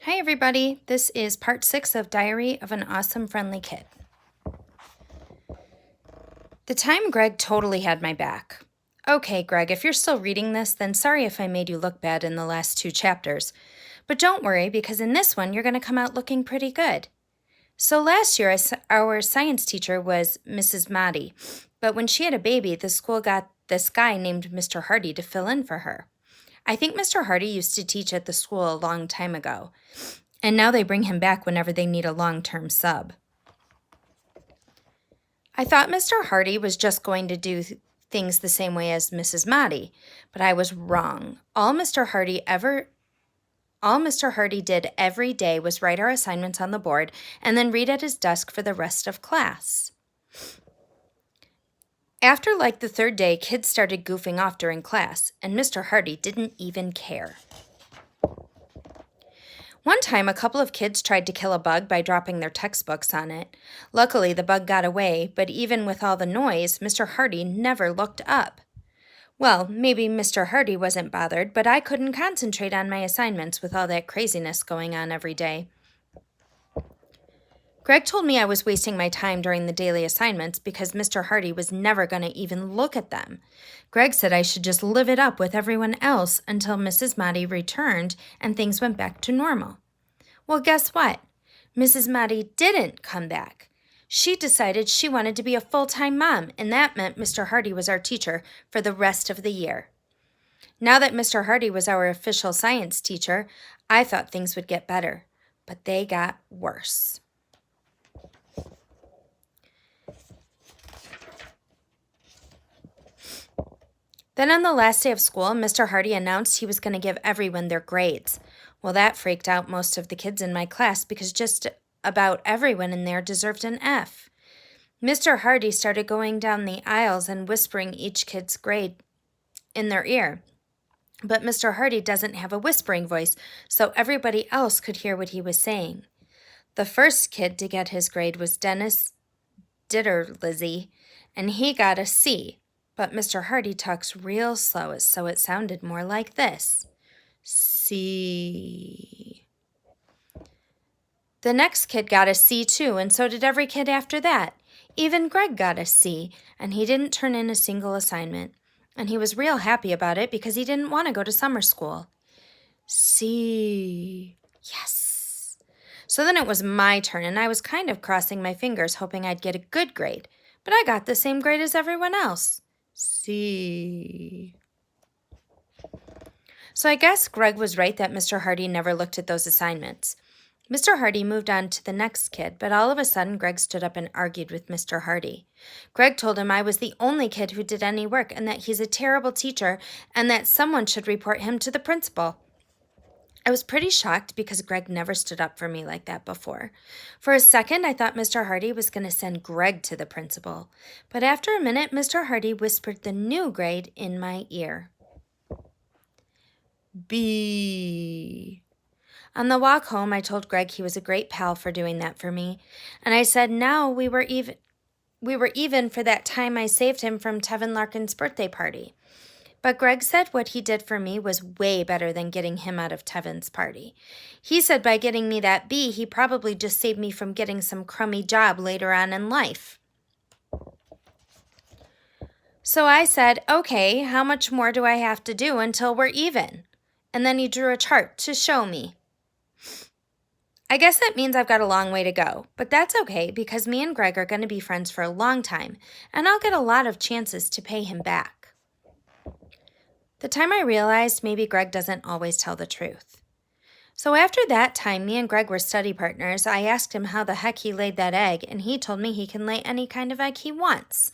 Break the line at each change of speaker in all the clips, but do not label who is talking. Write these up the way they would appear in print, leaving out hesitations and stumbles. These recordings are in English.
Hi, everybody. This is part 6 of Diary of an Awesome Friendly Kid. The time Greg totally had my back. Okay, Greg, if you're still reading this, then sorry if I made you look bad in the last 2 chapters. But don't worry, because in this one, you're going to come out looking pretty good. So last year, our science teacher was Mrs. Motti, but when she had a baby, the school got this guy named Mr. Hardy to fill in for her. I think Mr. Hardy used to teach at the school a long time ago, and now they bring him back whenever they need a long-term sub. I thought Mr. Hardy was just going to do things the same way as Mrs. Motti, but I was wrong. All Mr. Hardy did every day was write our assignments on the board and then read at his desk for the rest of class. After like the 3rd day, kids started goofing off during class, and Mr. Hardy didn't even care. One time, a couple of kids tried to kill a bug by dropping their textbooks on it. Luckily, the bug got away, but even with all the noise, Mr. Hardy never looked up. Well, maybe Mr. Hardy wasn't bothered, but I couldn't concentrate on my assignments with all that craziness going on every day. Greg told me I was wasting my time during the daily assignments because Mr. Hardy was never going to even look at them. Greg said I should just live it up with everyone else until Mrs. Motti returned and things went back to normal. Well, guess what? Mrs. Motti didn't come back. She decided she wanted to be a full-time mom, and that meant Mr. Hardy was our teacher for the rest of the year. Now that Mr. Hardy was our official science teacher, I thought things would get better, but they got worse. Then on the last day of school, Mr. Hardy announced he was going to give everyone their grades. Well, that freaked out most of the kids in my class because just about everyone in there deserved an F. Mr. Hardy started going down the aisles and whispering each kid's grade in their ear. But Mr. Hardy doesn't have a whispering voice, so everybody else could hear what he was saying. The first kid to get his grade was Dennis Ditterlizzy, and he got a C. But Mr. Hardy talks real slow, so it sounded more like this. C. The next kid got a C too, and so did every kid after that. Even Greg got a C, and he didn't turn in a single assignment. And he was real happy about it because he didn't want to go to summer school. C. Yes. So then it was my turn, and I was kind of crossing my fingers, hoping I'd get a good grade. But I got the same grade as everyone else. C. So I guess Greg was right that Mr. Hardy never looked at those assignments. Mr. Hardy moved on to the next kid, but all of a sudden Greg stood up and argued with Mr. Hardy. Greg told him I was the only kid who did any work and that he's a terrible teacher and that someone should report him to the principal. I was pretty shocked because Greg never stood up for me like that before. For a second, I thought Mr. Hardy was going to send Greg to the principal. But after a minute, Mr. Hardy whispered the new grade in my ear. B. On the walk home, I told Greg he was a great pal for doing that for me. And I said now we were even for that time I saved him from Tevin Larkin's birthday party. But Greg said what he did for me was way better than getting him out of Tevin's party. He said by getting me that B, he probably just saved me from getting some crummy job later on in life. So I said, okay, how much more do I have to do until we're even? And then he drew a chart to show me. I guess that means I've got a long way to go, but that's okay because me and Greg are going to be friends for a long time, and I'll get a lot of chances to pay him back. The time I realized maybe Greg doesn't always tell the truth. So after that time me and Greg were study partners, I asked him how the heck he laid that egg, and he told me he can lay any kind of egg he wants.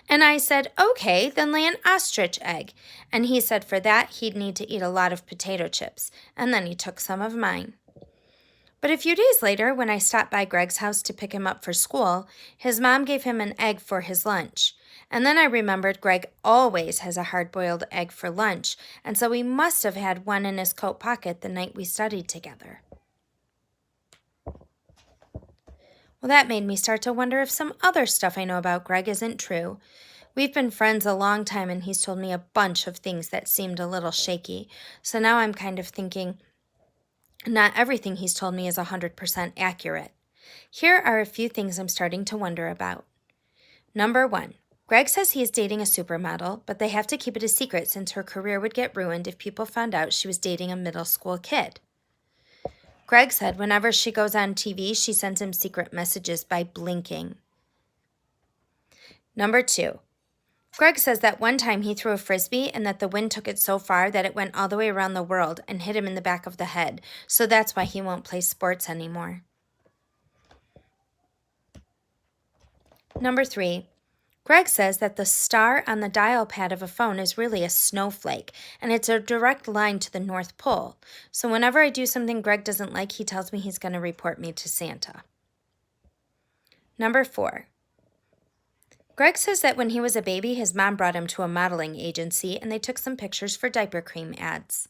And I said, okay, then lay an ostrich egg. And he said for that he'd need to eat a lot of potato chips, and then he took some of mine. But a few days later, when I stopped by Greg's house to pick him up for school, his mom gave him an egg for his lunch. And then I remembered Greg always has a hard-boiled egg for lunch, and so he must have had one in his coat pocket the night we studied together. Well, that made me start to wonder if some other stuff I know about Greg isn't true. We've been friends a long time, and he's told me a bunch of things that seemed a little shaky. So now I'm kind of thinking, Not everything he's told me is 100% accurate. Here are a few things I'm starting to wonder about. Number 1. Greg says he is dating a supermodel, but they have to keep it a secret since her career would get ruined if people found out she was dating a middle school kid. Greg said whenever she goes on TV, she sends him secret messages by blinking. Number 2. Greg says that one time he threw a frisbee and that the wind took it so far that it went all the way around the world and hit him in the back of the head, so that's why he won't play sports anymore. Number 3. Greg says that the star on the dial pad of a phone is really a snowflake, and it's a direct line to the North Pole. So whenever I do something Greg doesn't like, he tells me he's going to report me to Santa. Number 4. Greg says that when he was a baby, his mom brought him to a modeling agency, and they took some pictures for diaper cream ads.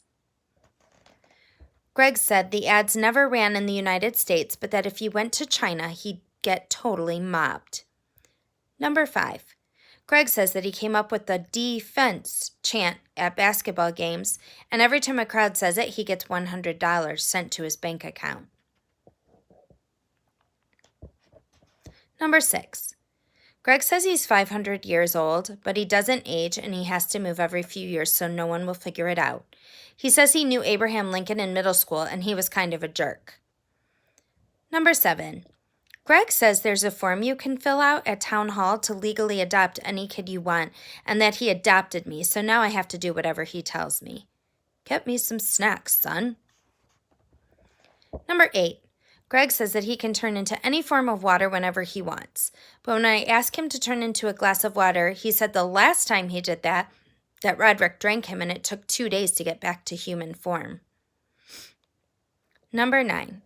Greg said the ads never ran in the United States, but that if he went to China, he'd get totally mobbed. Number 5. Greg says that he came up with the defense chant at basketball games, and every time a crowd says it, he gets $100 sent to his bank account. Number 6. Greg says he's 500 years old, but he doesn't age and he has to move every few years so no one will figure it out. He says he knew Abraham Lincoln in middle school and he was kind of a jerk. Number 7. Greg says there's a form you can fill out at town hall to legally adopt any kid you want, and that he adopted me, so now I have to do whatever he tells me. Get me some snacks, son. Number 8. Greg says that he can turn into any form of water whenever he wants. But when I asked him to turn into a glass of water, he said the last time he did that Roderick drank him and it took 2 days to get back to human form. Number 9.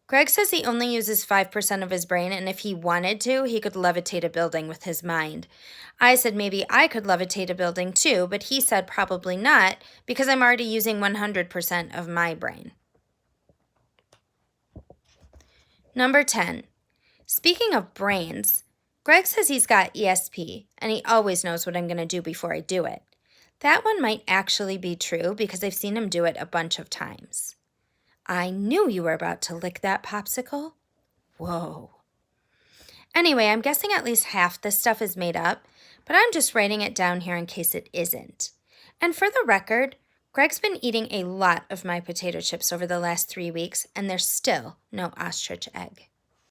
Greg says he only uses 5% of his brain, and if he wanted to, he could levitate a building with his mind. I said maybe I could levitate a building too, but he said probably not because I'm already using 100% of my brain. Number 10. Speaking of brains, Greg says he's got ESP, and he always knows what I'm going to do before I do it. That one might actually be true because I've seen him do it a bunch of times. I knew you were about to lick that popsicle. Whoa. Anyway, I'm guessing at least half this stuff is made up, but I'm just writing it down here in case it isn't. And for the record, Greg's been eating a lot of my potato chips over the last 3 weeks, and there's still no ostrich egg.